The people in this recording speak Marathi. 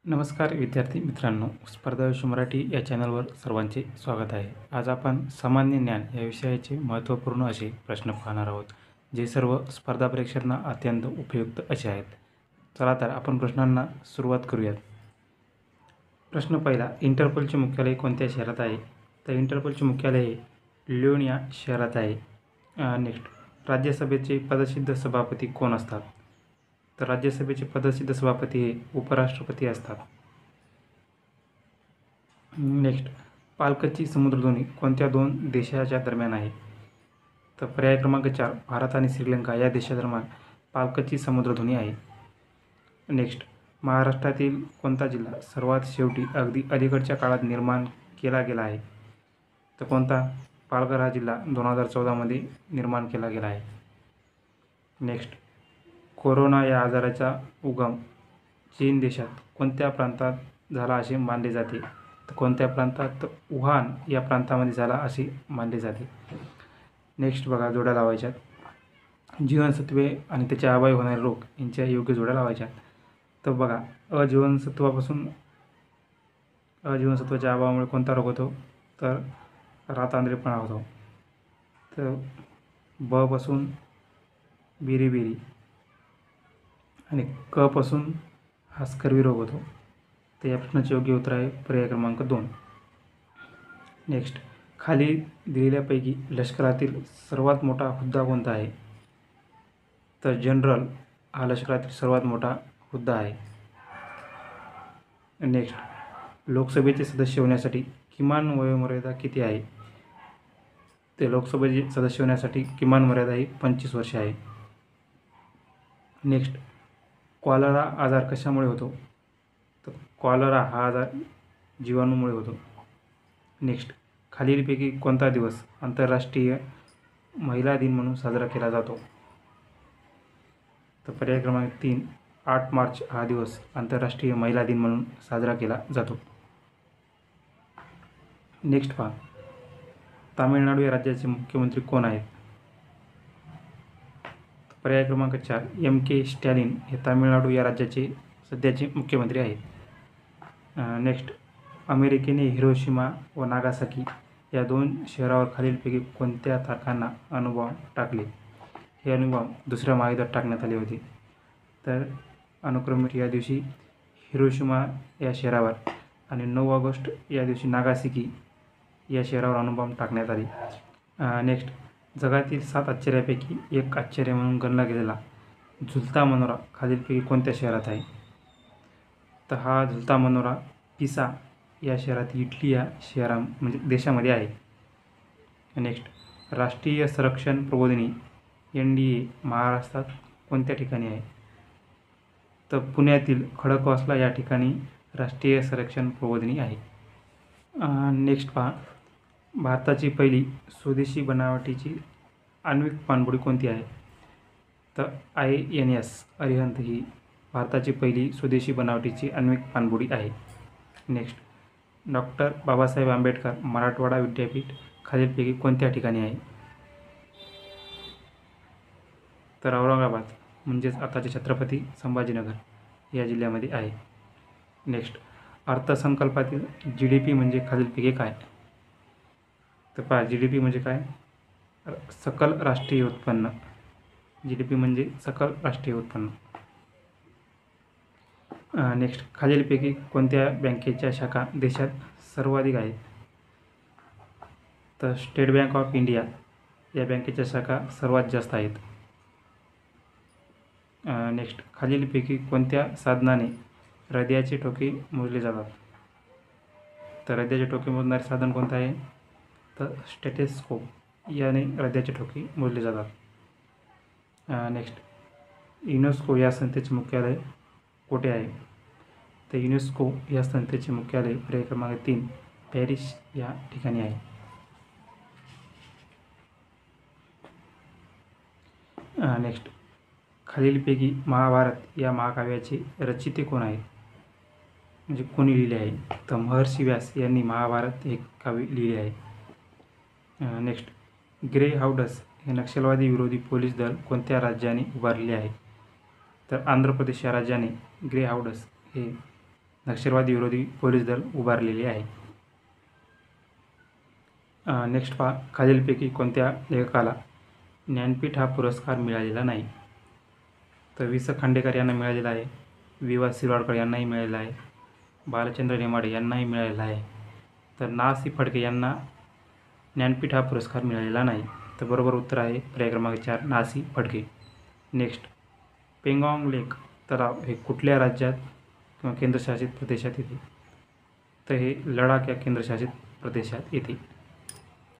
नमस्कार विद्यार्थी मित्रांनो, स्पर्धाविषय मराठी या चॅनलवर सर्वांचे स्वागत आहे. आज आपण सामान्य ज्ञान या विषयाचे महत्त्वपूर्ण असे प्रश्न पाहणार आहोत, जे सर्व स्पर्धा परीक्षांना अत्यंत उपयुक्त असे आहेत. चला तर आपण प्रश्नांना सुरुवात करूयात. प्रश्न पहिला, इंटरपोलचे मुख्यालय कोणत्या शहरात आहे? तर इंटरपोलचे मुख्यालय हे ल्योन या शहरात आहे. नेक्स्ट, राज्यसभेचे पदसिद्ध सभापती कोण असतात? तर राज्यसभेचे पदसिद्ध सभापती हे उपराष्ट्रपती असतात. नेक्स्ट, पालकची समुद्रधुनी कोणत्या दोन देशाच्या दरम्यान आहे? तर पर्याय क्रमांक 4, भारत आणि श्रीलंका या देशादरम्यान पालकची समुद्रधुनी आहे. नेक्स्ट, महाराष्ट्रातील कोणता जिल्हा सर्वात शेवटी अगदी अलीकडच्या काळात निर्माण केला गेला आहे? तर कोणता? पालघर हा जिल्हा 2014मध्ये निर्माण केला गेला आहे. नेक्स्ट, कोरोना या आजाराचा उगम चीन देशात कोणत्या प्रांतात झाला असे मानले जाते? तर कोणत्या प्रांतात? तर वुहान या प्रांतामध्ये झाला असे मानले जाते. नेक्स्ट बघा, जोड्या लावायच्यात. जीवनसत्वे आणि त्याचे अभावी होणारे रोग यांच्या योग्य जोड्या लावायच्या. तर बघा, अजीवनसत्वाच्या अभावामुळे कोणता रोग होतो? तर रातआंधळेपणा होतो. तर ब पासून बिरीबिरी आणि क पासून हा स्कर्वी रोग होतो. तर या प्रश्नाचे योग्य उत्तर आहे पर्याय क्रमांक 2. नेक्स्ट, खाली दिलेल्यापैकी लष्करातील सर्वात मोठा हुद्दा कोणता आहे? तर जनरल हा लष्करातील सर्वात मोठा हुद्दा आहे. नेक्स्ट, लोकसभेचे सदस्य होण्यासाठी किमान वयोमर्यादा किती आहे? ते लोकसभेचे सदस्य होण्यासाठी किमान मर्यादा ही 25 वर्षे आहे. नेक्स्ट, कॉलरा आजार कशामुळे होतो? तर कॉलरा हा आजार जीवाणूमुळे होतो. नेक्स्ट, खालीलपैकी कोणता दिवस आंतरराष्ट्रीय महिला दिन म्हणून साजरा केला जातो? तर पर्याय क्रमांक 3, 8 मार्च हा दिवस आंतरराष्ट्रीय महिला दिन म्हणून साजरा केला जातो. नेक्स्ट पहा, तामिळनाडू या राज्याचे मुख्यमंत्री कोण आहेत? पर्याय क्रमांक 4, M.K. स्टॅलिन हे तामिळनाडू या राज्याचे सध्याचे मुख्यमंत्री आहेत. नेक्स्ट, अमेरिकेने हिरोशिमा व नागासाकी या दोन शहरावर खालीलपैकी कोणत्या तारखांना अणुबॉम्ब टाकले? हे अणुबॉम्ब दुसऱ्या महायुद्धात टाकण्यात आले होते. तर अनुक्रमे या दिवशी हिरोशिमा या शहरावर आणि 9 ऑगस्ट या दिवशी नागासाकी या शहरावर अणुबॉम्ब टाकण्यात आले. नेक्स्ट, जगातील 7 आश्चर्यापैकी एक आश्चर्य म्हणून गणला गेलेला झुलता मनोरा खालीलपैकी कोणत्या शहरात आहे? तर हा झुलता मनोरा पिसा या शहरात इटली या म्हणजे देशामध्ये आहे. नेक्स्ट, राष्ट्रीय संरक्षण प्रबोधिनी NDA महाराष्ट्रात कोणत्या ठिकाणी आहे? तर पुण्यातील खडकवासला या ठिकाणी राष्ट्रीय संरक्षण प्रबोधिनी आहे. नेक्स्ट पहा, भारताची पहिली स्वदेशी बनावटीची आण्विक पाणबुडी कोणती आहे? तर INS अरिहंत ही भारताची पहिली स्वदेशी बनावटीची आण्विक पाणबुडी आहे. नेक्स्ट, डॉक्टर बाबासाहेब आंबेडकर मराठवाडा विद्यापीठ खालीलपैकी कोणत्या ठिकाणी आहे? तर औरंगाबाद म्हणजेच आताचे छत्रपती संभाजीनगर या जिल्ह्यामध्ये आहे. नेक्स्ट, अर्थसंकल्पातील GDP म्हणजे खालीलपैकी काय? तर पहा, GDP म्हणजे काय? सकल राष्ट्रीय उत्पन्न. GDP म्हणजे सकल राष्ट्रीय उत्पन्न. नेक्स्ट, खालीलपैकी कोणत्या बँकेच्या शाखा देशात सर्वाधिक आहेत? तर स्टेट बँक ऑफ इंडिया या बँकेच्या शाखा सर्वात जास्त आहेत. नेक्स्ट, खालीलपैकी कोणत्या साधनाने हृदयाचे ठोके मोजले जातात? तर हृदयाचे ठोके मोजणारे साधन कोणतं आहे? तर स्टेथोस्कोप याने हृदयाचे ठोके मोजले जातात. नेक्स्ट, युनेस्को या संस्थेचे मुख्यालय कुठे आहे? तर युनेस्को या संस्थेचे मुख्यालय पर्याय क्रमांक 3, पॅरिस या ठिकाणी आहे. नेक्स्ट, खालीलपैकी महाभारत या महाकाव्याचे रचिते कोण आहेत? म्हणजे कोणी लिहिले आहे? तर महर्षी व्यास यांनी महाभारत हे काव्य लिहिले आहे. नेक्स्ट, ग्रे हाऊड्स हे नक्षलवादी विरोधी पोलीस दल कोणत्या राज्याने उभारले आहे? तर आंध्र प्रदेश या राज्याने ग्रे हाऊड्स हे नक्षलवादी विरोधी पोलीस दल उभारलेले आहे. नेक्स्ट पहा, खालीलपैकी कोणत्या लेखकाला ज्ञानपीठ हा पुरस्कार मिळालेला नाही? तर वि. स. खांडेकर यांना मिळालेला आहे, वि. वा. शिरवाडकर यांनाही मिळालेला आहे, बालचंद्र नेमाडे यांनाही मिळालेला आहे. तर ना. सी. फडके यांना ज्ञानपीठ हा पुरस्कार मिळालेला नाही. तर बरोबर उत्तर आहे पर्याय क्रमांक 4 ना. सी. फडके. नेक्स्ट, पेंगॉंग लेक तलाव हे कुठल्या राज्यात किंवा केंद्रशासित प्रदेशात येते? तर हे लडाख या केंद्रशासित प्रदेशात येते.